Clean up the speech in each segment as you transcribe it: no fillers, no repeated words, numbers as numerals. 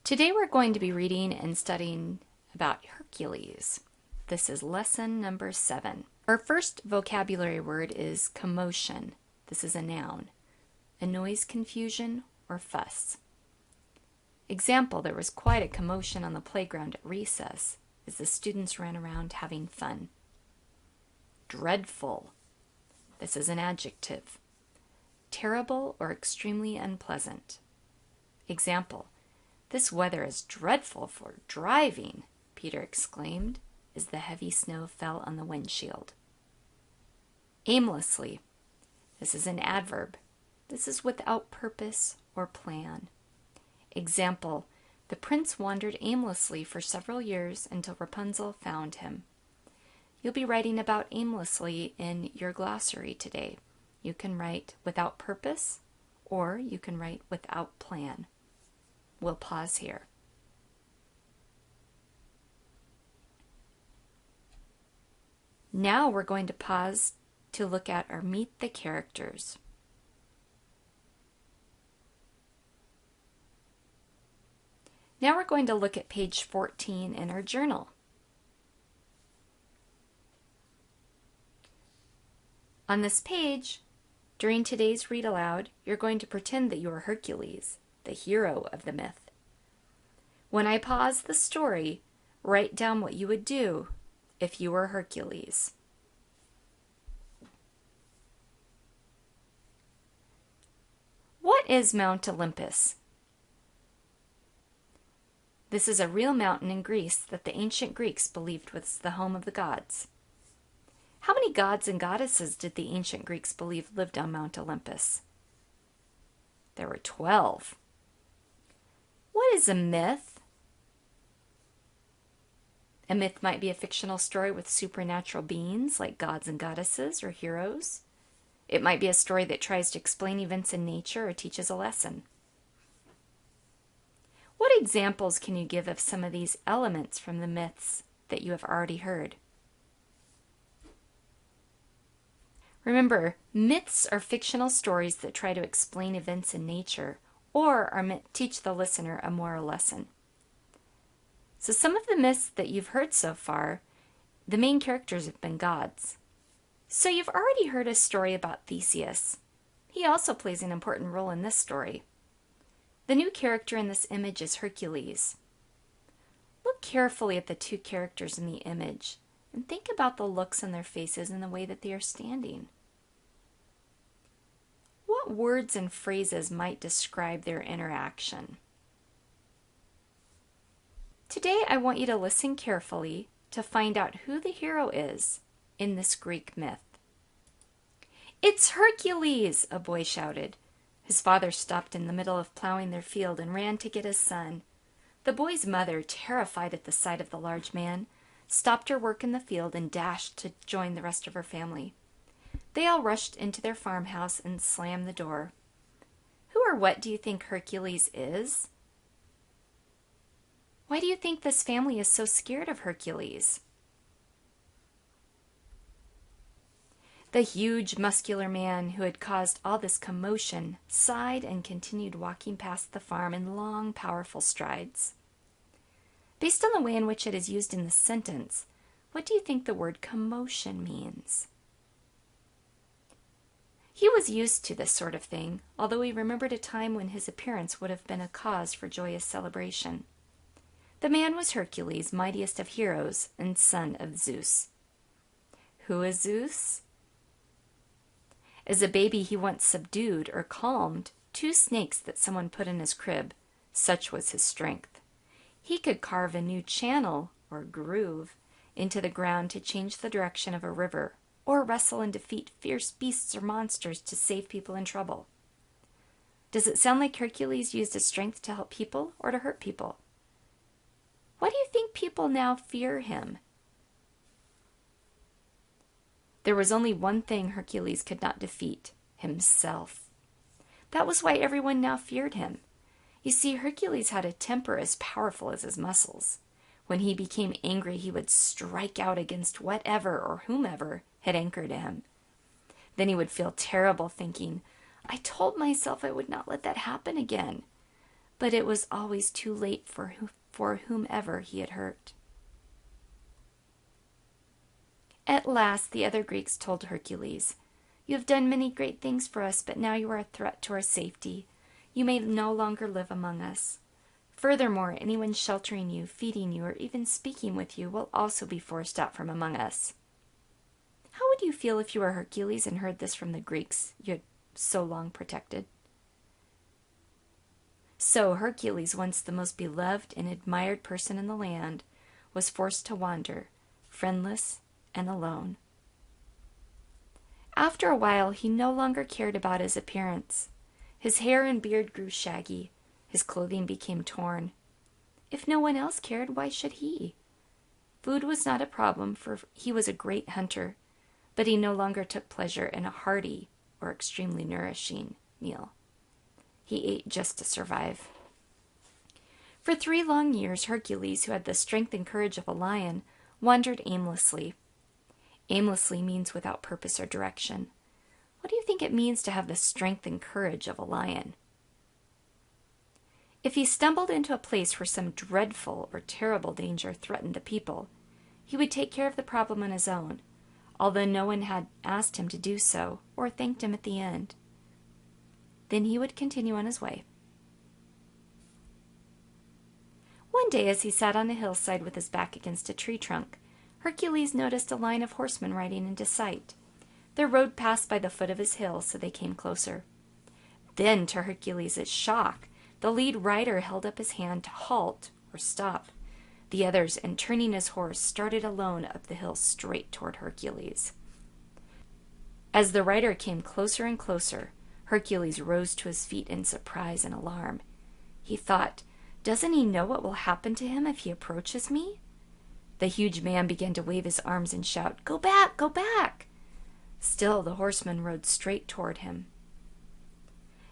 Today we're going to be reading and studying about Hercules. This is lesson number 7. Our first vocabulary word is commotion. This is a noun. A noise, confusion, or fuss. Example, there was quite a commotion on the playground at recess as the students ran around having fun. Dreadful. This is an adjective. Terrible or extremely unpleasant. Example, this weather is dreadful for driving, Peter exclaimed as the heavy snow fell on the windshield. Aimlessly. This is an adverb. This is without purpose or plan. Example, the prince wandered aimlessly for several years until Rapunzel found him. You'll be writing about aimlessly in your glossary today. You can write without purpose, or you can write without plan. We'll pause here. Now we're going to pause to look at our Meet the Characters. Now we're going to look at page 14 in our journal. On this page, during today's read aloud, you're going to pretend that you are Hercules, the hero of the myth. When I pause the story, write down what you would do if you were Hercules. What is Mount Olympus? This is a real mountain in Greece that the ancient Greeks believed was the home of the gods. How many gods and goddesses did the ancient Greeks believe lived on Mount Olympus? There were 12. What is a myth? A myth might be a fictional story with supernatural beings like gods and goddesses or heroes. It might be a story that tries to explain events in nature or teaches a lesson. What examples can you give of some of these elements from the myths that you have already heard? Remember, myths are fictional stories that try to explain events in nature or are meant to teach the listener a moral lesson. So some of the myths that you've heard so far, the main characters have been gods. So you've already heard a story about Theseus. He also plays an important role in this story. The new character in this image is Hercules. Look carefully at the two characters in the image and think about the looks on their faces and the way that they are standing. What words and phrases might describe their interaction? Today I want you to listen carefully to find out who the hero is in this Greek myth. "It's Hercules!" a boy shouted. His father stopped in the middle of plowing their field and ran to get his son. The boy's mother, terrified at the sight of the large man, stopped her work in the field and dashed to join the rest of her family. They all rushed into their farmhouse and slammed the door. Who or what do you think Hercules is? Why do you think this family is so scared of Hercules? The huge, muscular man who had caused all this commotion sighed and continued walking past the farm in long, powerful strides. Based on the way in which it is used in the sentence, what do you think the word commotion means? He was used to this sort of thing, although he remembered a time when his appearance would have been a cause for joyous celebration. The man was Hercules, mightiest of heroes and son of Zeus. Who is Zeus? As a baby, he once subdued or calmed 2 snakes that someone put in his crib. Such was his strength. He could carve a new channel, or groove, into the ground to change the direction of a river, or wrestle and defeat fierce beasts or monsters to save people in trouble. Does it sound like Hercules used his strength to help people or to hurt people? Why do you think people now fear him? There was only one thing Hercules could not defeat: himself. That was why everyone now feared him. You see, Hercules had a temper as powerful as his muscles. When he became angry, he would strike out against whatever or whomever had anchored him. Then he would feel terrible, thinking, "I told myself I would not let that happen again. but it was always too late for whomever he had hurt. At last the other Greeks told Hercules, "You have done many great things for us, but now you are a threat to our safety. You may no longer live among us. Furthermore, anyone sheltering you, feeding you, or even speaking with you will also be forced out from among us." How would you feel if you were Hercules and heard this from the Greeks you had so long protected? So Hercules, once the most beloved and admired person in the land, was forced to wander, friendless and alone. After a while, he no longer cared about his appearance. His hair and beard grew shaggy. His clothing became torn. If no one else cared, why should he? Food was not a problem, for he was a great hunter, but he no longer took pleasure in a hearty or extremely nourishing meal. He ate just to survive. For 3 long years, Hercules, who had the strength and courage of a lion, wandered aimlessly. Aimlessly means without purpose or direction. What do you think it means to have the strength and courage of a lion? If he stumbled into a place where some dreadful or terrible danger threatened the people, he would take care of the problem on his own, although no one had asked him to do so or thanked him at the end. Then he would continue on his way. One day, as he sat on a hillside with his back against a tree trunk, Hercules noticed a line of horsemen riding into sight. Their road passed by the foot of his hill, so they came closer. Then, to Hercules' shock, the lead rider held up his hand to halt or stop. The others, and turning his horse, started alone up the hill straight toward Hercules. As the rider came closer and closer, Hercules rose to his feet in surprise and alarm. He thought, "Doesn't he know what will happen to him if he approaches me?" The huge man began to wave his arms and shout, "Go back! Go back!" Still the horseman rode straight toward him.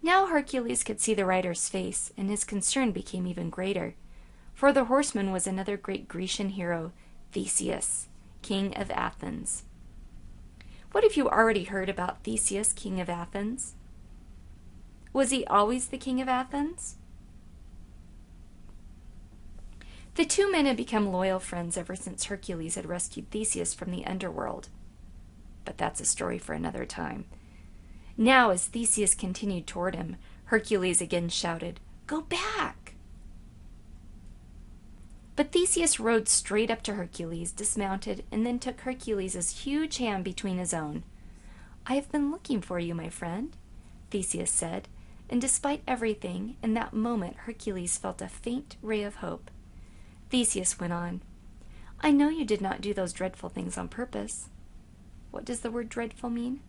Now Hercules could see the rider's face, and his concern became even greater, for the horseman was another great Grecian hero, Theseus, king of Athens. What have you already heard about Theseus, king of Athens? Was he always the king of Athens? The 2 men had become loyal friends ever since Hercules had rescued Theseus from the underworld. But that's a story for another time. Now, as Theseus continued toward him, Hercules again shouted, "Go back!" But Theseus rode straight up to Hercules, dismounted, and then took Hercules' huge hand between his own. "I have been looking for you, my friend," Theseus said, and despite everything, in that moment Hercules felt a faint ray of hope. Theseus went on, "I know you did not do those dreadful things on purpose." What does the word dreadful mean?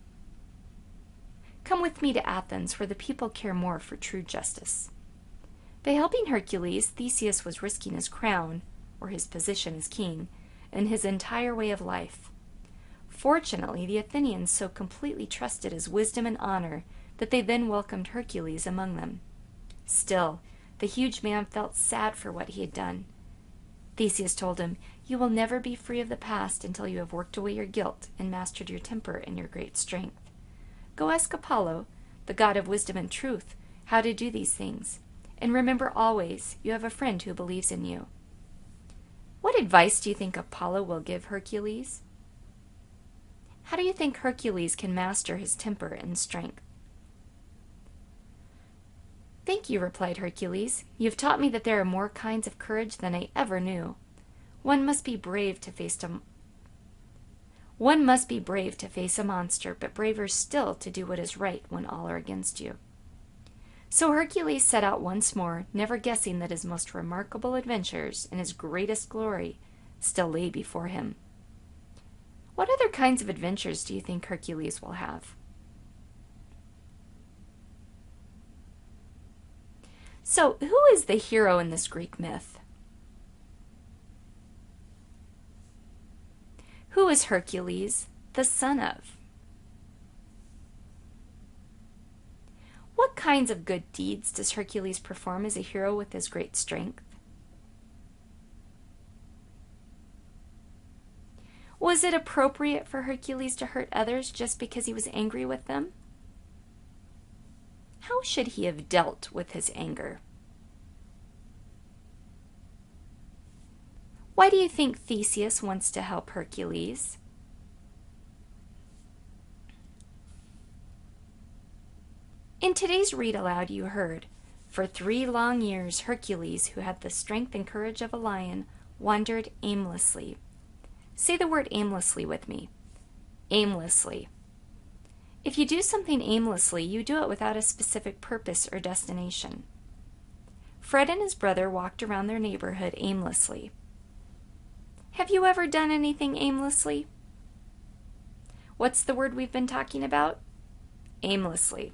Come with me to Athens, where the people care more for true justice. By helping Hercules, Theseus was risking his crown, or his position as king, and his entire way of life. Fortunately, the Athenians so completely trusted his wisdom and honor that they then welcomed Hercules among them. Still, the huge man felt sad for what he had done. Theseus told him, "You will never be free of the past until you have worked away your guilt and mastered your temper and your great strength. Go ask Apollo, the god of wisdom and truth, how to do these things. And remember always, you have a friend who believes in you." What advice do you think Apollo will give Hercules? How do you think Hercules can master his temper and strength? "Thank you," replied Hercules. "You have taught me that there are more kinds of courage than I ever knew. One must be brave to face a monster, but braver still to do what is right when all are against you." So Hercules set out once more, never guessing that his most remarkable adventures and his greatest glory still lay before him. What other kinds of adventures do you think Hercules will have? So, who is the hero in this Greek myth? Who is Hercules the son of? What kinds of good deeds does Hercules perform as a hero with his great strength? Was it appropriate for Hercules to hurt others just because he was angry with them? How should he have dealt with his anger? Why do you think Theseus wants to help Hercules? In today's read aloud you heard, "For 3 long years Hercules, who had the strength and courage of a lion, wandered aimlessly." Say the word aimlessly with me. Aimlessly. If you do something aimlessly, you do it without a specific purpose or destination. Fred and his brother walked around their neighborhood aimlessly. Have you ever done anything aimlessly? What's the word we've been talking about? Aimlessly.